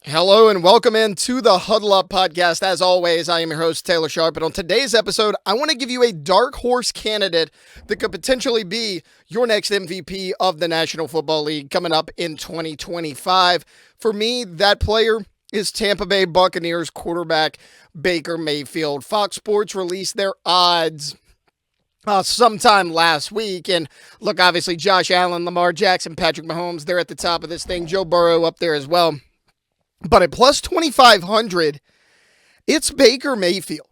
Hello and welcome into the Huddle Up Podcast. As always, I am your host, Taylor Sharp, and on today's episode, I want to give you a dark horse candidate that could potentially be your next MVP of the National Football League coming up in 2025. For me, that player is Tampa Bay Buccaneers quarterback Baker Mayfield. Fox Sports released their odds sometime last week, and look, obviously, Josh Allen, Lamar Jackson, Patrick Mahomes, they're at the top of this thing. Joe Burrow up there as well. But at plus 2,500, it's Baker Mayfield.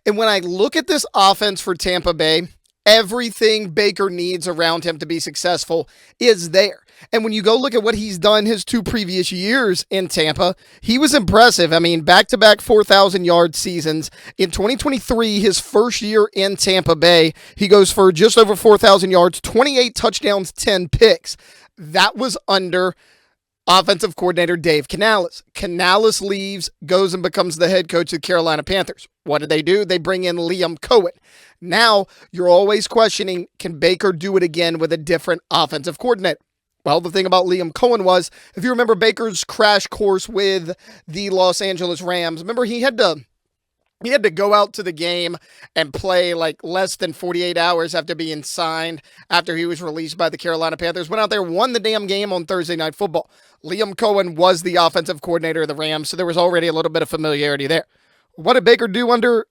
And when I look at this offense for Tampa Bay, everything Baker needs around him to be successful is there. And when you go look at what he's done his two previous years in Tampa, he was impressive. I mean, back-to-back 4,000-yard seasons. In 2023, his first year in Tampa Bay, he goes for just over 4,000 yards, 28 touchdowns, 10 picks. That was under offensive coordinator Dave Canales. Canales leaves, goes and becomes the head coach of the Carolina Panthers. What do? They bring in Liam Cohen. Now, you're always questioning, can Baker do it again with a different offensive coordinator? Well, the thing about Liam Cohen was, if you remember Baker's crash course with the Los Angeles Rams, remember he had to go out to the game and play like less than 48 hours after being signed, after he was released by the Carolina Panthers. Went out there, won the damn game on Thursday Night Football. Liam Cohen was the offensive coordinator of the Rams, so there was already a little bit of familiarity there. What did Baker do under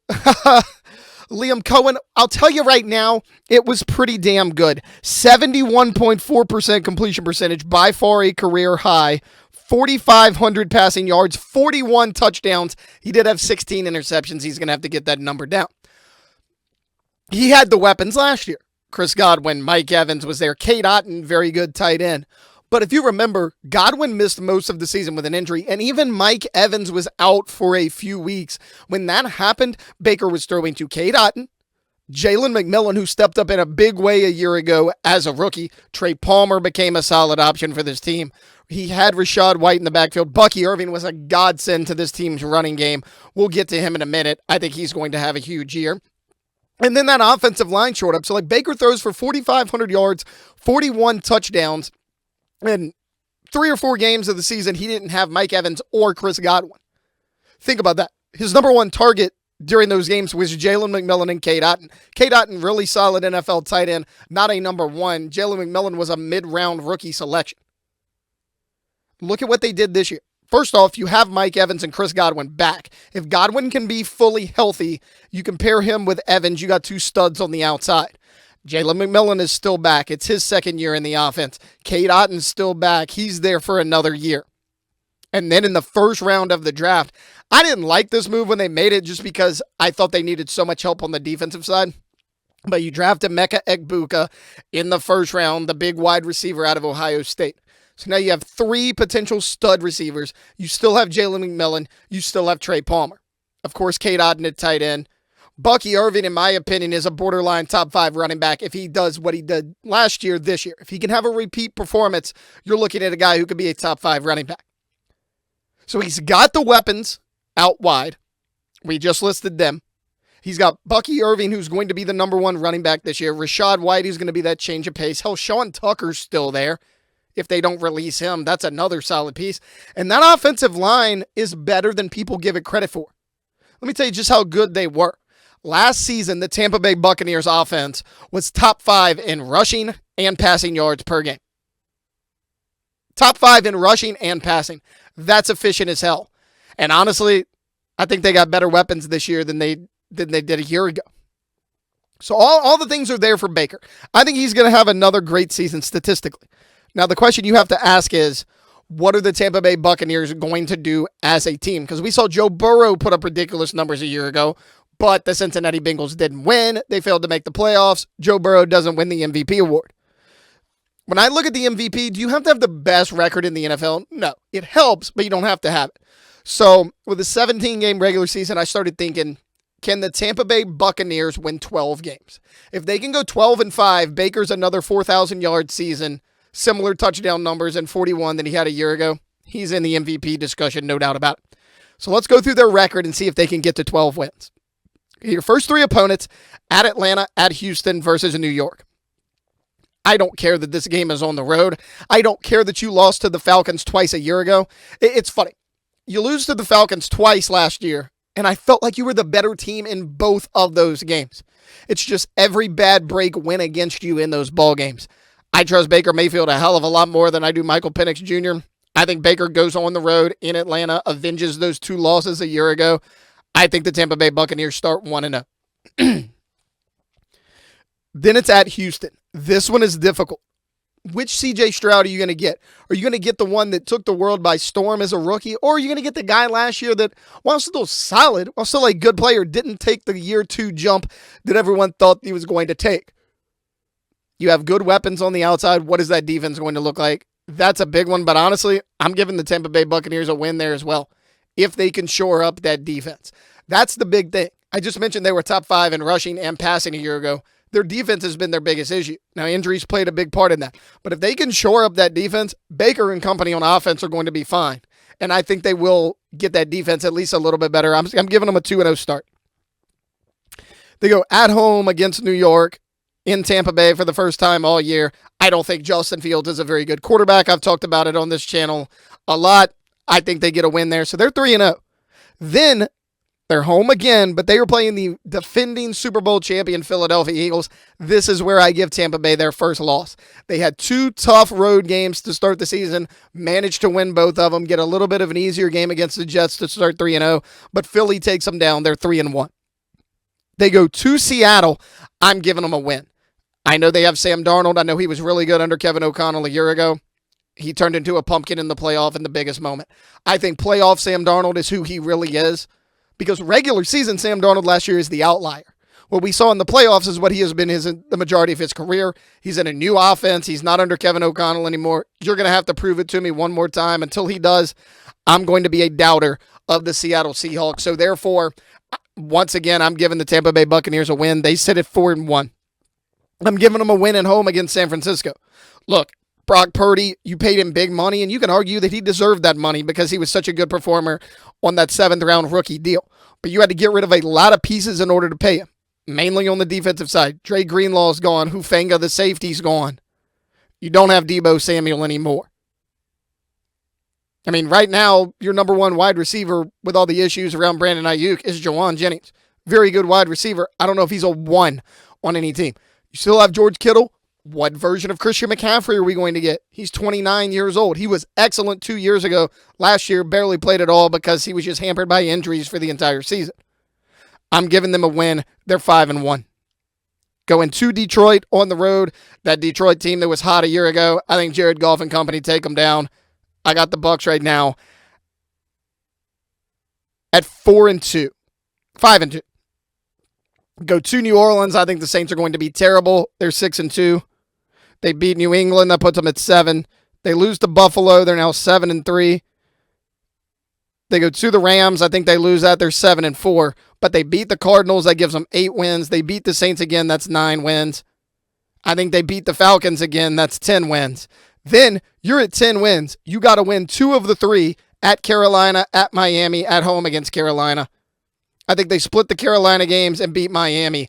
Liam Cohen? I'll tell you right now, it was pretty damn good. 71.4% completion percentage, by far a career high. 4,500 passing yards, 41 touchdowns. He did have 16 interceptions. He's going to have to get that number down. He had the weapons last year. Chris Godwin, Mike Evans was there. Cade Otton, very good tight end. But if you remember, Godwin missed most of the season with an injury, and even Mike Evans was out for a few weeks. When that happened, Baker was throwing to Cade Otton, Jalen McMillan, who stepped up in a big way a year ago as a rookie. Trey Palmer became a solid option for this team. He had Rashad White in the backfield. Bucky Irving was a godsend to this team's running game. We'll get to him in a minute. I think he's going to have a huge year. And then that offensive line showed up. So like Baker throws for 4,500 yards, 41 touchdowns. In 3 or 4 games of the season, he didn't have Mike Evans or Chris Godwin. Think about that. His number one target during those games was Jalen McMillan and Cade Otton. Cade Otton, really solid NFL tight end, not a number one. Jalen McMillan was a mid-round rookie selection. Look at what they did this year. First off, you have Mike Evans and Chris Godwin back. If Godwin can be fully healthy, you compare him with Evans, you got two studs on the outside. Jalen McMillan is still back. It's his second year in the offense. Cade Otton's still back. He's there for another year. And then in the first round of the draft, I didn't like this move when they made it just because I thought they needed so much help on the defensive side. But you drafted Emeka Egbuka in the first round, the big wide receiver out of Ohio State. So now you have 3 potential stud receivers. You still have Jalen McMillan. You still have Trey Palmer. Of course, Cade Otton at tight end. Bucky Irving, in my opinion, is a borderline top 5 running back if he does what he did last year, this year. If he can have a repeat performance, you're looking at a guy who could be a top 5 running back. So he's got the weapons out wide. We just listed them. He's got Bucky Irving, who's going to be the number 1 running back this year. Rashad White, who's going to be that change of pace. Hell, Sean Tucker's still there. If they don't release him, that's another solid piece. And that offensive line is better than people give it credit for. Let me tell you just how good they were. Last season, the Tampa Bay Buccaneers offense was top 5 in rushing and passing yards per game. Top 5 in rushing and passing. That's efficient as hell. And honestly, I think they got better weapons this year than they did a year ago. So all the things are there for Baker. I think he's going to have another great season statistically. Now, the question you have to ask is, what are the Tampa Bay Buccaneers going to do as a team? Because we saw Joe Burrow put up ridiculous numbers a year ago, but the Cincinnati Bengals didn't win. They failed to make the playoffs. Joe Burrow doesn't win the MVP award. When I look at the MVP, do you have to have the best record in the NFL? No. It helps, but you don't have to have it. So with a 17-game regular season, I started thinking, can the Tampa Bay Buccaneers win 12 games? If they can go 12-5, Baker's another 4,000-yard season, similar touchdown numbers and 41 than he had a year ago. He's in the MVP discussion, no doubt about it. So let's go through their record and see if they can get to 12 wins. Your first 3 opponents, at Atlanta, at Houston versus New York. I don't care that this game is on the road. I don't care that you lost to the Falcons twice a year ago. It's funny. You lose to the Falcons twice last year, and I felt like you were the better team in both of those games. It's just every bad break went against you in those ball games. I trust Baker Mayfield a hell of a lot more than I do Michael Penix Jr. I think Baker goes on the road in Atlanta, avenges those 2 losses a year ago. I think the Tampa Bay Buccaneers start 1-0. Then it's at Houston. This one is difficult. Which CJ Stroud are you going to get? Are you going to get the one that took the world by storm as a rookie? Or are you going to get the guy last year that, while still solid, while still a good player, didn't take the year 2 jump that everyone thought he was going to take? You have good weapons on the outside. What is that defense going to look like? That's a big one, but honestly, I'm giving the Tampa Bay Buccaneers a win there as well, if they can shore up that defense. That's the big thing. I just mentioned they were top 5 in rushing and passing a year ago. Their defense has been their biggest issue. Now, injuries played a big part in that. But if they can shore up that defense, Baker and company on offense are going to be fine. And I think they will get that defense at least a little bit better. I'm giving them a 2-0 start. They go at home against New York in Tampa Bay for the first time all year. I don't think Justin Fields is a very good quarterback. I've talked about it on this channel a lot. I think they get a win there. So they're 3-0. Then they're home again, but they were playing the defending Super Bowl champion Philadelphia Eagles. This is where I give Tampa Bay their first loss. They had 2 tough road games to start the season, managed to win both of them, get a little bit of an easier game against the Jets to start 3-0, but Philly takes them down. They're 3-1. They go to Seattle. I'm giving them a win. I know they have Sam Darnold. I know he was really good under Kevin O'Connell a year ago. He turned into a pumpkin in the playoff in the biggest moment. I think playoff Sam Darnold is who he really is. Because regular season Sam Darnold last year is the outlier. What we saw in the playoffs is what he has been the majority of his career. He's in a new offense. He's not under Kevin O'Connell anymore. You're going to have to prove it to me one more time. Until he does, I'm going to be a doubter of the Seattle Seahawks. So therefore, once again, I'm giving the Tampa Bay Buccaneers a win. They sit at 4-1. I'm giving them a win at home against San Francisco. Look, Brock Purdy, you paid him big money, and you can argue that he deserved that money because he was such a good performer on that 7th-round rookie deal. But you had to get rid of a lot of pieces in order to pay him, mainly on the defensive side. Dre Greenlaw's gone. Hufanga, the safety's gone. You don't have Deebo Samuel anymore. I mean, right now, your number 1 wide receiver with all the issues around Brandon Ayuk is Jawan Jennings. Very good wide receiver. I don't know if he's a 1 on any team. You still have George Kittle. What version of Christian McCaffrey are we going to get? He's 29 years old. He was excellent 2 years ago. Last year, barely played at all because he was just hampered by injuries for the entire season. I'm giving them a win. They're 5-1. Going to Detroit on the road. That Detroit team that was hot a year ago. I think Jared Goff and company take them down. I got the Bucs right now at 4-2. 5-2. Go to New Orleans. I think the Saints are going to be terrible. They're 6-2. They beat New England. That puts them at 7. They lose to Buffalo. They're now 7-3. They go to the Rams. I think they lose that. They're 7-4. But they beat the Cardinals. That gives them 8 wins. They beat the Saints again. That's 9 wins. I think they beat the Falcons again. That's 10 wins. Then you're at 10 wins. You got to win 2 of the 3 at Carolina, at Miami, at home against Carolina. I think they split the Carolina games and beat Miami.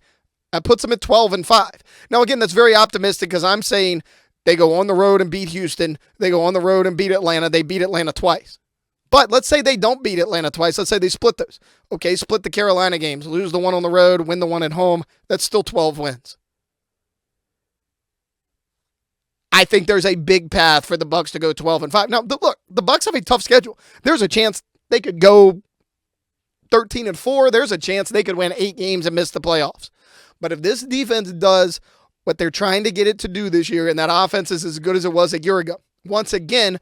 That puts them at 12-5. Now, again, that's very optimistic because I'm saying they go on the road and beat Houston. They go on the road and beat Atlanta. They beat Atlanta twice. But let's say they don't beat Atlanta twice. Let's say they split those. Okay, split the Carolina games. Lose the one on the road, win the one at home. That's still 12 wins. I think there's a big path for the Bucs to go 12-5. Now, look, the Bucs have a tough schedule. There's a chance they could go 13-4. There's a chance they could win 8 games and miss the playoffs. But if this defense does what they're trying to get it to do this year, and that offense is as good as it was a year ago, once again,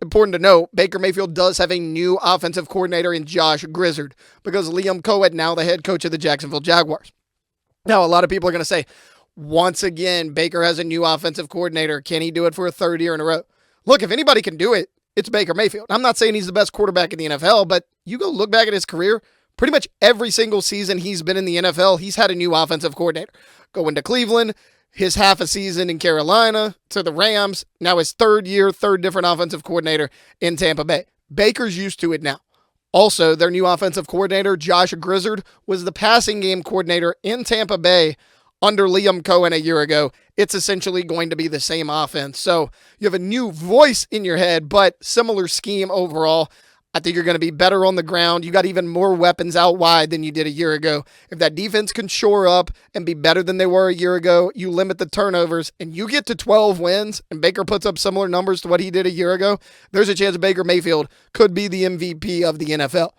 important to note, Baker Mayfield does have a new offensive coordinator in Josh Grizzard because Liam Cohen, now the head coach of the Jacksonville Jaguars. Now, a lot of people are going to say, once again, Baker has a new offensive coordinator. Can he do it for a 3rd year in a row? Look, if anybody can do it, it's Baker Mayfield. I'm not saying he's the best quarterback in the NFL, but you go look back at his career, pretty much every single season he's been in the NFL, he's had a new offensive coordinator. Going to Cleveland, his half a season in Carolina, to the Rams, now his 3rd year, 3rd different offensive coordinator in Tampa Bay. Baker's used to it now. Also, their new offensive coordinator, Josh Grizzard, was the passing game coordinator in Tampa Bay under Liam Cohen a year ago. It's essentially going to be the same offense. So you have a new voice in your head, but similar scheme overall. I think you're going to be better on the ground. You got even more weapons out wide than you did a year ago. If that defense can shore up and be better than they were a year ago, you limit the turnovers and you get to 12 wins and Baker puts up similar numbers to what he did a year ago, there's a chance Baker Mayfield could be the MVP of the NFL.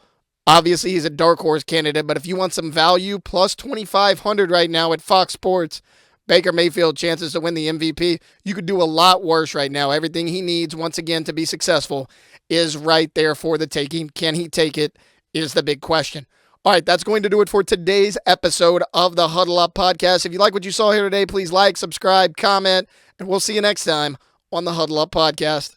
Obviously, he's a dark horse candidate, but if you want some value, plus 2,500 right now at Fox Sports, Baker Mayfield chances to win the MVP. You could do a lot worse right now. Everything he needs, once again, to be successful is right there for the taking. Can he take it is the big question. All right, that's going to do it for today's episode of the Huddle Up Podcast. If you like what you saw here today, please like, subscribe, comment, and we'll see you next time on the Huddle Up Podcast.